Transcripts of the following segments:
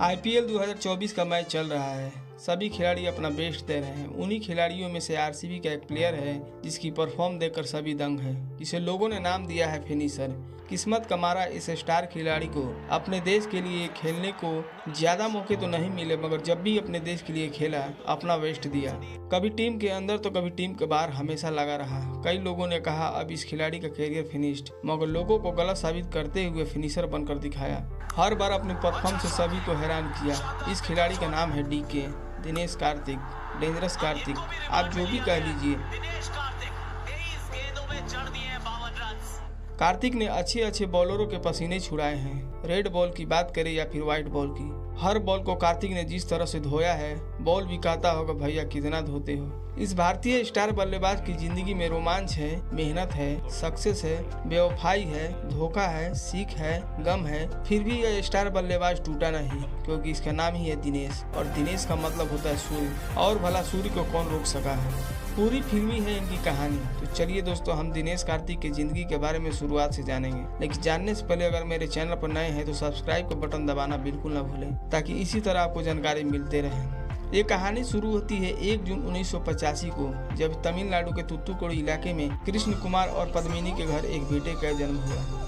IPL 2024 का match चल रहा है। सभी खिलाड़ी अपना बेस्ट दे रहे हैं। उन्हीं खिलाड़ियों में से आरसीबी का एक प्लेयर है जिसकी परफॉर्म देखकर सभी दंग हैं। इसे लोगों ने नाम दिया है फिनिशर। किस्मत का मारा इस स्टार खिलाड़ी को अपने देश के लिए खेलने को ज़्यादा मौके तो नहीं मिले, मगर जब भी अपने देश के लिए खेला अपना बेस्ट दिया। कभी टीम के अंदर तो कभी टीम के बाहर हमेशा लगा रहा। कई लोगों ने कहा अब इस खिलाड़ी का करियर फिनिश्ड, मगर लोगों को गलत साबित करते हुए फिनिशर बनकर दिखाया। हर बार अपने परफॉर्म से सभी को हैरान किया। इस खिलाड़ी का नाम है डीके, दिनेश कार्तिक, डेंजरस कार्तिक, आप जो भी कह लीजिए। कार्तिक ने अच्छे बॉलरों के पसीने छुड़ाए हैं। रेड बॉल की बात करें या फिर व्हाइट बॉल की, हर बॉल को कार्तिक ने जिस तरह से धोया है, बॉल भी कहता होगा भैया कितना धोते हो। इस भारतीय स्टार बल्लेबाज की जिंदगी में रोमांच है, मेहनत है, सक्सेस है, बेवफाई है, धोखा है, सीख है, गम है, फिर भी यह स्टार बल्लेबाज टूटा नहीं, क्योंकि इसका नाम ही है दिनेश, और दिनेश का मतलब होता है सूर्य। और भला सूर्य को कौन रोक सका है। पूरी फिल्मी है इनकी कहानी। तो चलिए दोस्तों, हम दिनेश कार्तिक की जिंदगी के बारे में शुरुआत से जानेंगे। लेकिन जानने से पहले अगर मेरे चैनल पर नए हैं तो सब्सक्राइब का बटन दबाना बिल्कुल ना भूलें, ताकि इसी तरह आपको जानकारी मिलते रहे। ये कहानी शुरू होती है 1 जून 1985 को, जब तमिलनाडु के तूतुकुड़ी इलाके में कृष्ण कुमार और पद्मिनी के घर एक बेटे का जन्म हुआ।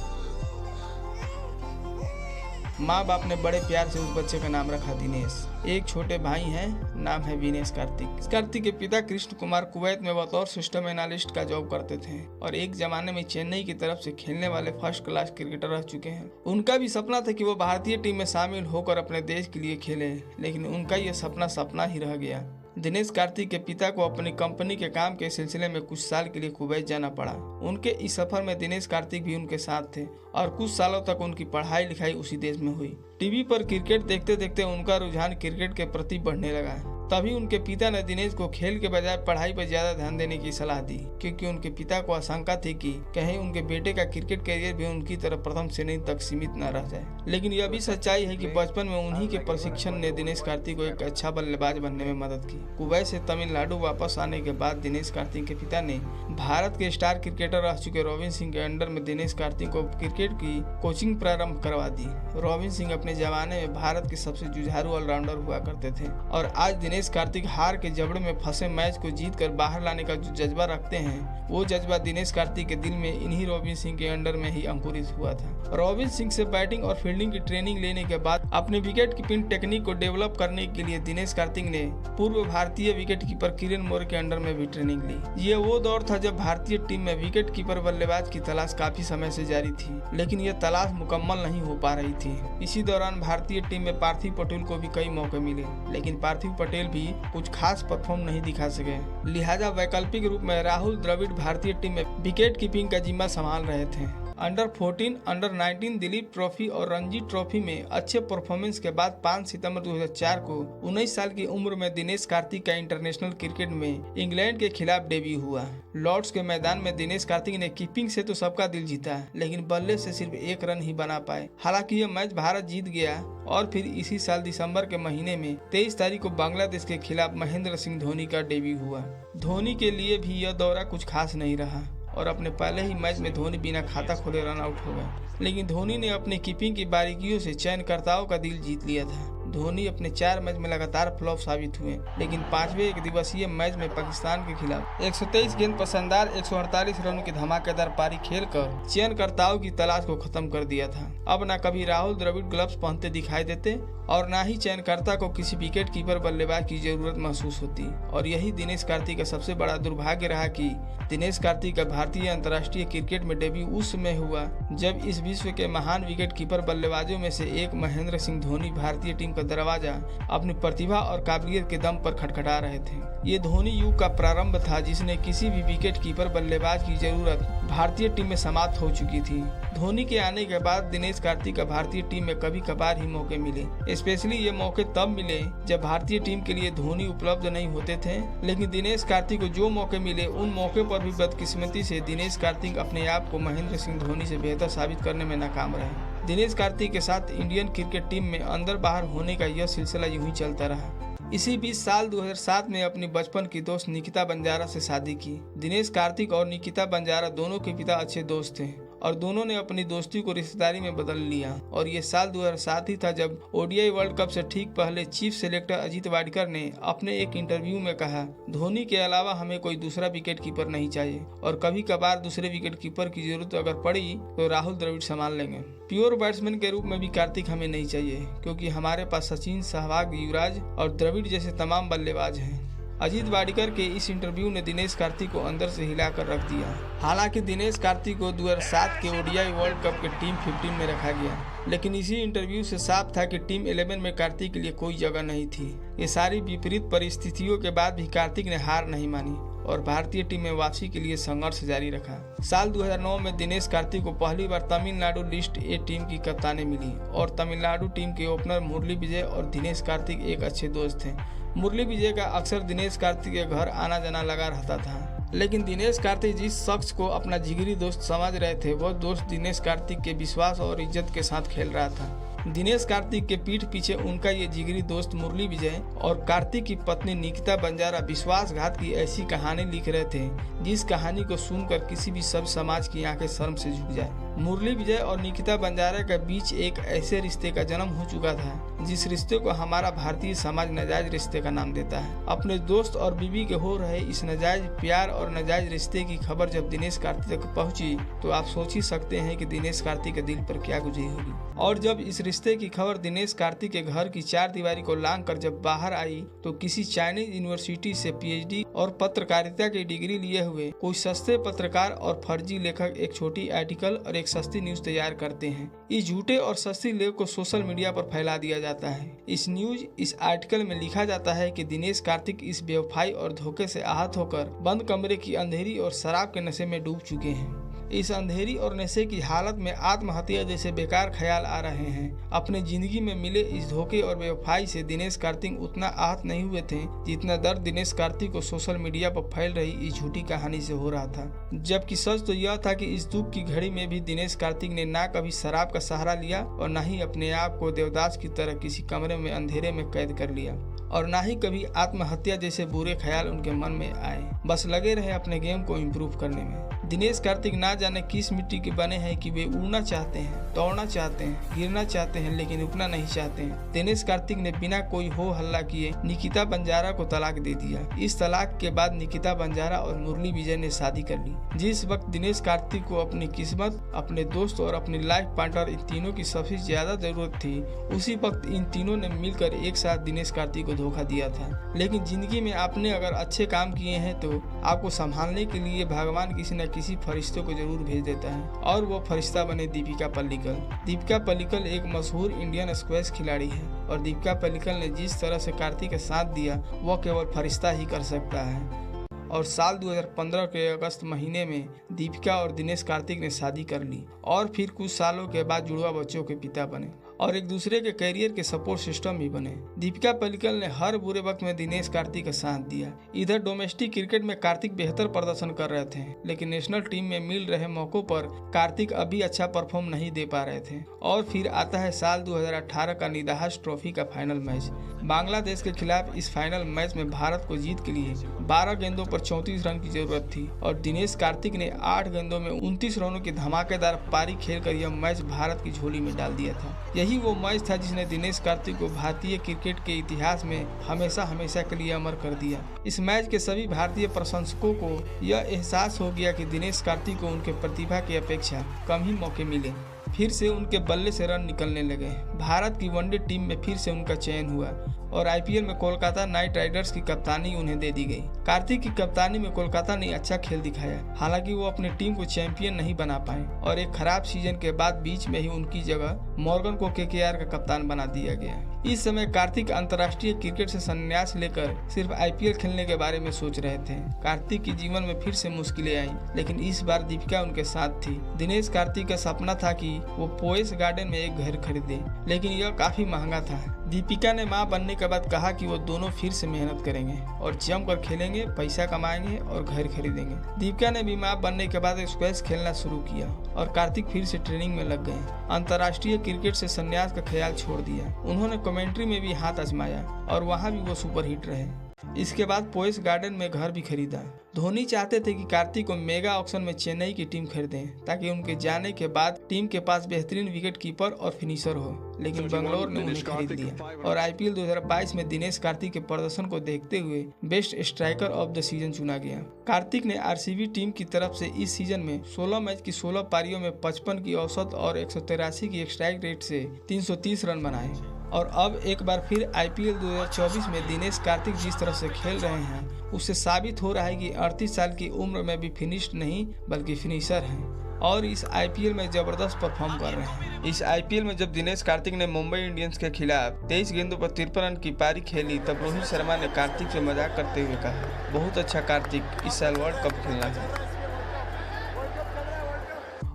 माँ बाप ने बड़े प्यार से उस बच्चे का नाम रखा दिनेश। एक छोटे भाई हैं, नाम है विनेश कार्तिक। कार्तिक के पिता कृष्ण कुमार कुवैत में बतौर सिस्टम एनालिस्ट का जॉब करते थे और एक जमाने में चेन्नई की तरफ से खेलने वाले फर्स्ट क्लास क्रिकेटर रह चुके हैं। उनका भी सपना था कि वो भारतीय टीम में शामिल होकर अपने देश के लिए खेले, लेकिन उनका ये सपना ही रह गया। दिनेश कार्तिक के पिता को अपनी कंपनी के काम के सिलसिले में कुछ साल के लिए कुवैत जाना पड़ा। उनके इस सफर में दिनेश कार्तिक भी उनके साथ थे और कुछ सालों तक उनकी पढ़ाई लिखाई उसी देश में हुई। टीवी पर क्रिकेट देखते देखते उनका रुझान क्रिकेट के प्रति बढ़ने लगा। तभी उनके पिता ने दिनेश को खेल के बजाय पढ़ाई पर ज्यादा ध्यान देने की सलाह दी, क्योंकि उनके पिता को आशंका थी कि कहीं उनके बेटे का क्रिकेट करियर भी उनकी तरह प्रथम श्रेणी तक सीमित न रह जाए। लेकिन यह भी सच्चाई है कि बचपन में उन्हीं के प्रशिक्षण ने दिनेश कार्तिक को एक अच्छा बल्लेबाज बनने में मदद की। कुवैत से तमिलनाडु वापस आने के बाद दिनेश कार्तिक के पिता ने भारत के स्टार क्रिकेटर रह चुके रोबिन सिंह के अंडर में दिनेश कार्तिक को क्रिकेट की कोचिंग प्रारंभ करवा दी। रोबिन सिंह अपने जमाने में भारत के सबसे जुझारू ऑलराउंडर हुआ करते थे और आज दिनेश कार्तिक हार के जबड़े में फंसे मैच को जीत कर बाहर लाने का जो जज्बा रखते हैं, वो जज्बा दिनेश कार्तिक के दिल में इन्हीं रोबिन सिंह के अंडर में ही अंकुरित हुआ था। रोबिन सिंह से बैटिंग और फील्डिंग की ट्रेनिंग लेने के बाद अपने विकेट कीपिंग टेक्निक को डेवलप करने के लिए दिनेश कार्तिक ने पूर्व भारतीय विकेट कीपर किरण मोरे के अंडर में भी ट्रेनिंग ली। ये वो दौर था जब भारतीय टीम में विकेट कीपर बल्लेबाज की तलाश काफी समय से जारी थी, लेकिन यह तलाश मुकम्मल नहीं हो पा रही थी। इसी दौरान भारतीय टीम में पार्थिव पटेल को भी कई मौके मिले, लेकिन पार्थिव पटेल भी कुछ खास परफॉर्म नहीं दिखा सके। लिहाजा वैकल्पिक रूप में राहुल द्रविड़ भारतीय टीम में विकेट कीपिंग का जिम्मा संभाल रहे थे। अंडर 14, अंडर 19 दिलीप ट्रॉफी और रणजी ट्रॉफी में अच्छे परफॉर्मेंस के बाद 5 सितंबर 2004 को 19 साल की उम्र में दिनेश कार्तिक का इंटरनेशनल क्रिकेट में इंग्लैंड के खिलाफ डेब्यू हुआ। लॉर्ड्स के मैदान में दिनेश कार्तिक ने कीपिंग से तो सबका दिल जीता, लेकिन बल्ले से सिर्फ 1 रन ही बना पाए। हालांकि यह मैच भारत जीत गया और फिर इसी साल दिसंबर के महीने में 23 तारीख को बांग्लादेश के खिलाफ महेंद्र सिंह धोनी का डेब्यू हुआ। धोनी के लिए भी यह दौरा कुछ खास नहीं रहा और अपने पहले ही मैच में धोनी बिना खाता खोले रन आउट हो गए। लेकिन धोनी ने अपनी कीपिंग की बारीकियों से चयनकर्ताओं का दिल जीत लिया था। धोनी अपने 4 मैच में लगातार फ्लॉप साबित हुए, लेकिन 5वें एक दिवसीय मैच में पाकिस्तान के खिलाफ 123 गेंद पर शानदार 148 रनों की धमाकेदार पारी खेलकर चयनकर्ताओं की तलाश को खत्म कर दिया था। अब न कभी राहुल द्रविड़ ग्लव्स पहनते दिखाई देते और न ही चयनकर्ता को किसी विकेट कीपर बल्लेबाज की जरूरत महसूस होती। और यही दिनेश कार्तिक का सबसे बड़ा दुर्भाग्य रहा कि दिनेश कार्तिक का भारतीय अंतर्राष्ट्रीय क्रिकेट में डेब्यू उस समय हुआ जब इस विश्व के महान विकेट कीपर बल्लेबाजों में से एक महेंद्र सिंह धोनी भारतीय टीम का दरवाजा अपनी प्रतिभा और काबिलियत के दम पर खटखटा रहे थे। ये धोनी युग का प्रारंभ था जिसने किसी भी विकेट कीपर बल्लेबाज की जरूरत भारतीय टीम में समाप्त हो चुकी थी। धोनी के आने के बाद दिनेश कार्तिक का भारतीय टीम में कभी कभार ही मौके मिले। स्पेशली ये मौके तब मिले जब भारतीय टीम के लिए धोनी उपलब्ध नहीं होते थे, लेकिन दिनेश कार्तिक को जो मौके मिले उन मौके पर भी बदकिस्मती से दिनेश कार्तिक अपने आप को महेंद्र सिंह धोनी से बेहतर साबित करने में नाकाम रहे। दिनेश कार्तिक के साथ इंडियन क्रिकेट टीम में अंदर बाहर होने का यह सिलसिला यूं ही चलता रहा। इसी बीच साल 2007 में अपनी बचपन की दोस्त निकिता बंजारा से शादी की। दिनेश कार्तिक और निकिता बंजारा दोनों के पिता अच्छे दोस्त थे और दोनों ने अपनी दोस्ती को रिश्तेदारी में बदल लिया। और ये साल 2007 ही था जब ओडीआई वर्ल्ड कप से ठीक पहले चीफ सेलेक्टर अजीत वाडकर ने अपने एक इंटरव्यू में कहा, धोनी के अलावा हमें कोई दूसरा विकेट कीपर नहीं चाहिए और कभी कभार दूसरे विकेट कीपर की जरूरत अगर पड़ी तो राहुल द्रविड़ संभाल लेंगे। प्योर बैट्समैन के रूप में भी कार्तिक हमें नहीं चाहिए क्योंकि हमारे पास सचिन, सहवाग, युवराज और द्रविड़ जैसे तमाम बल्लेबाज हैं। अजीत वाडकर के इस इंटरव्यू ने दिनेश कार्तिक को अंदर से हिलाकर रख दिया। हालांकि दिनेश कार्तिक को 2007 के ओडीआई वर्ल्ड कप के टीम 15 में रखा गया, लेकिन इसी इंटरव्यू से साफ था कि टीम 11 में कार्तिक के लिए कोई जगह नहीं थी। ये सारी विपरीत परिस्थितियों के बाद भी कार्तिक ने हार नहीं मानी और भारतीय टीम में वापसी के लिए संघर्ष जारी रखा। साल 2009 में दिनेश कार्तिक को पहली बार तमिलनाडु लिस्ट ए टीम की कप्तानी मिली और तमिलनाडु टीम के ओपनर मुरली विजय और दिनेश कार्तिक एक अच्छे दोस्त थे। मुरली विजय का अक्सर दिनेश कार्तिक के घर आना जाना लगा रहता था, लेकिन दिनेश कार्तिक जिस शख्स को अपना जिगरी दोस्त समझ रहे थे वह दोस्त दिनेश कार्तिक के विश्वास और इज्जत के साथ खेल रहा था। दिनेश कार्तिक के पीठ पीछे उनका ये जिगरी दोस्त मुरली विजय और कार्तिक की पत्नी निकिता बंजारा विश्वासघात की ऐसी कहानी लिख रहे थे जिस कहानी को सुनकर किसी भी सब समाज की आंखें शर्म से झुक जाए। मुरली विजय और निकिता बंजारा के बीच एक ऐसे रिश्ते का जन्म हो चुका था जिस रिश्ते को हमारा भारतीय समाज नाजायज रिश्ते का नाम देता है। अपने दोस्त और बीवी के हो रहे इस नाजायज प्यार और नाजायज रिश्ते की खबर जब दिनेश कार्तिक तक पहुंची तो आप सोच ही सकते हैं कि दिनेश कार्तिक के दिल पर क्या गुजरी होगी। और जब इस रिश्ते की खबर दिनेश कार्तिक के घर की चार दीवारी को लांघ कर जब बाहर आई तो किसी चाइनीज यूनिवर्सिटी से पीएचडी और पत्रकारिता की डिग्री लिए हुए कोई सस्ते पत्रकार और फर्जी लेखक एक छोटी आर्टिकल और एक सस्ती न्यूज तैयार करते हैं। इस झूठे और सस्ती लेख को सोशल मीडिया पर फैला दिया जाता है। इस आर्टिकल में लिखा जाता है कि दिनेश कार्तिक इस बेवफाई और धोखे से आहत होकर बंद कमरे की अंधेरी और शराब के नशे में डूब चुके हैं। इस अंधेरी और नशे की हालत में आत्महत्या जैसे बेकार ख्याल आ रहे हैं। अपने जिंदगी में मिले इस धोखे और बेवफाई से दिनेश कार्तिक उतना आहत नहीं हुए थे जितना दर्द दिनेश कार्तिक को सोशल मीडिया पर फैल रही इस झूठी कहानी से हो रहा था। जबकि सच तो यह था कि इस दुख की घड़ी में भी दिनेश कार्तिक ने ना कभी शराब का सहारा लिया और न ही अपने आप को देवदास की तरह किसी कमरे में अंधेरे में कैद कर लिया और ना ही कभी आत्महत्या जैसे बुरे ख्याल उनके मन में आए। बस लगे रहे अपने गेम को इम्प्रूव करने में। दिनेश कार्तिक ना जाने किस मिट्टी के बने हैं कि वे उड़ना चाहते हैं, दौड़ना चाहते हैं, गिरना चाहते हैं लेकिन रुकना नहीं चाहते हैं। दिनेश कार्तिक ने बिना कोई हो हल्ला किए निकिता बंजारा को तलाक दे दिया। इस तलाक के बाद निकिता बंजारा और मुरली विजय ने शादी कर ली। जिस वक्त दिनेश कार्तिक को अपनी किस्मत, अपने दोस्त और अपनी लाइफ पार्टनर इन तीनों की सबसे ज्यादा जरूरत थी, उसी वक्त इन तीनों ने मिलकर एक साथ दिनेश कार्तिक को धोखा दिया था। लेकिन जिंदगी में आपने अगर अच्छे काम किए हैं तो आपको संभालने के लिए भगवान किसी न किसी फरिश्ते को जरूर भेज देता है और वो फरिश्ता बने दीपिका पल्लिकल। दीपिका पल्लिकल एक मशहूर इंडियन स्क्वैश खिलाड़ी है और दीपिका पल्लिकल ने जिस तरह से कार्तिक का साथ दिया वह केवल फरिश्ता ही कर सकता है। और साल 2015 के अगस्त महीने में दीपिका और दिनेश कार्तिक ने शादी कर ली और फिर कुछ सालों के बाद जुड़वा बच्चों के पिता बने और एक दूसरे के करियर के सपोर्ट सिस्टम भी बने। दीपिका पल्लिकल ने हर बुरे वक्त में दिनेश कार्तिक का साथ दिया। इधर डोमेस्टिक क्रिकेट में कार्तिक बेहतर प्रदर्शन कर रहे थे लेकिन नेशनल टीम में मिल रहे मौकों पर कार्तिक अभी अच्छा परफॉर्म नहीं दे पा रहे थे। और फिर आता है साल 2018 का निदाहस ट्रॉफी का फाइनल मैच। बांग्लादेश के खिलाफ इस फाइनल मैच में भारत को जीत के लिए 12 गेंदों पर 34 रन की जरूरत थी और दिनेश कार्तिक ने 8 गेंदों में 29 रनों की धमाकेदार पारी खेलकर यह मैच भारत की झोली में डाल दिया था। यही वो मैच था जिसने दिनेश कार्तिक को भारतीय क्रिकेट के इतिहास में हमेशा हमेशा के लिए अमर कर दिया। इस मैच के सभी भारतीय प्रशंसकों को यह एहसास हो गया कि दिनेश कार्तिक को उनके प्रतिभा की अपेक्षा कम ही मौके मिले। फिर से उनके बल्ले से रन निकलने लगे। भारत की वनडे टीम में फिर से उनका चयन हुआ और आईपीएल में कोलकाता नाइट राइडर्स की कप्तानी उन्हें दे दी गई। कार्तिक की कप्तानी में कोलकाता ने अच्छा खेल दिखाया, हालांकि वो अपनी टीम को चैंपियन नहीं बना पाए और एक खराब सीजन के बाद बीच में ही उनकी जगह मॉर्गन को केकेआर का कप्तान बना दिया गया। इस समय कार्तिक अंतर्राष्ट्रीय क्रिकेट से संन्यास लेकर सिर्फ आईपीएल खेलने के बारे में सोच रहे थे। कार्तिक के जीवन में फिर से मुश्किलें आई, लेकिन इस बार दीपिका उनके साथ थी। दिनेश कार्तिक का सपना था कि वो पोएस गार्डन में एक घर खरीदे, लेकिन यह काफी महंगा था। दीपिका ने मां बनने के बाद कहा कि वो दोनों फिर से मेहनत करेंगे और जमकर खेलेंगे, पैसा कमाएंगे और घर खरीदेंगे। दीपिका ने भी मां बनने के बाद स्क्वैश खेलना शुरू किया और कार्तिक फिर से ट्रेनिंग में लग गए। अंतर्राष्ट्रीय क्रिकेट से संन्यास का ख्याल छोड़ दिया। उन्होंने कमेंट्री में भी हाथ आजमाया और वहां भी वो सुपर हिट रहे। इसके बाद पोएस गार्डन में घर भी खरीदा। धोनी चाहते थे कि कार्तिक को मेगा ऑक्शन में चेन्नई की टीम खरीदें ताकि उनके जाने के बाद टीम के पास बेहतरीन विकेट कीपर और फिनिशर हो, लेकिन बंगलोर ने उन्हें खरीद लिया और आईपीएल 2022 में दिनेश कार्तिक के प्रदर्शन को देखते हुए best striker of the season चुना गया। कार्तिक ने आरसीबी टीम की तरफ से इस सीजन में 16 मैच की 16 पारियों में 55 की औसत और 183 की स्ट्राइक रेट से 330 रन बनाए और अब एक बार फिर आईपीएल 2024 में दिनेश कार्तिक जिस तरह से खेल रहे हैं उससे साबित हो रहा है कि 38 साल की उम्र में भी फिनिश्ड नहीं बल्कि फिनिशर हैं और इस आईपीएल में जबरदस्त परफॉर्म कर रहे हैं। इस आईपीएल में जब दिनेश कार्तिक ने मुंबई इंडियंस के खिलाफ 23 गेंदों पर 53 रन की पारी खेली तब रोहित शर्मा ने कार्तिक से मजाक करते हुए कहा, बहुत अच्छा कार्तिक, इस साल वर्ल्ड कप खेलना है।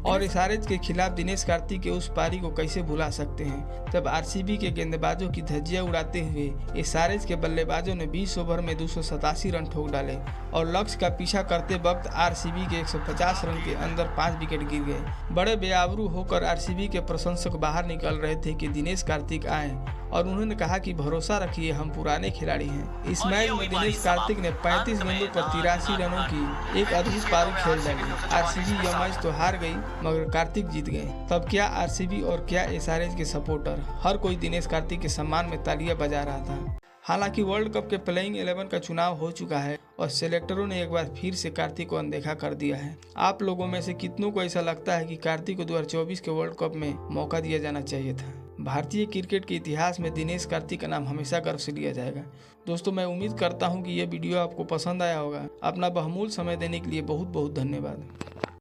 और एसआरएच के खिलाफ दिनेश कार्तिक के उस पारी को कैसे भुला सकते हैं। तब आरसीबी के गेंदबाजों की धज्जियां उड़ाते हुए एसआरएच के बल्लेबाजों ने 20 ओवर में 287 रन ठोक डाले और लक्ष्य का पीछा करते वक्त आरसीबी के 150 रन के अंदर 5 विकेट गिर गए। बड़े बेआबरू होकर आरसीबी के प्रशंसक बाहर निकल रहे थे कि दिनेश कार्तिक आए और उन्होंने कहा कि भरोसा रखिए, हम पुराने खिलाड़ी हैं। इस मैच में दिनेश कार्तिक ने 35 गेंदों पर 83 रनों की एक अद्भुत पारी खेल डाली। आरसीबी यह मैच तो हार गई मगर कार्तिक जीत गए। तब क्या आरसीबी और क्या एसआरएच के सपोर्टर, हर कोई दिनेश कार्तिक के सम्मान में तालियां बजा रहा था। हालांकि वर्ल्ड कप के प्लेइंग 11 का चुनाव हो चुका है और सिलेक्टरों ने एक बार फिर से कार्तिक को अनदेखा कर दिया है। आप लोगों में से कितनों को ऐसा लगता है कि कार्तिक को 2024 के वर्ल्ड कप में मौका दिया जाना चाहिए था? भारतीय क्रिकेट के इतिहास में दिनेश कार्तिक का नाम हमेशा गर्व से लिया जाएगा। दोस्तों, मैं उम्मीद करता हूं कि यह वीडियो आपको पसंद आया होगा। अपना बहुमूल्य समय देने के लिए बहुत बहुत धन्यवाद।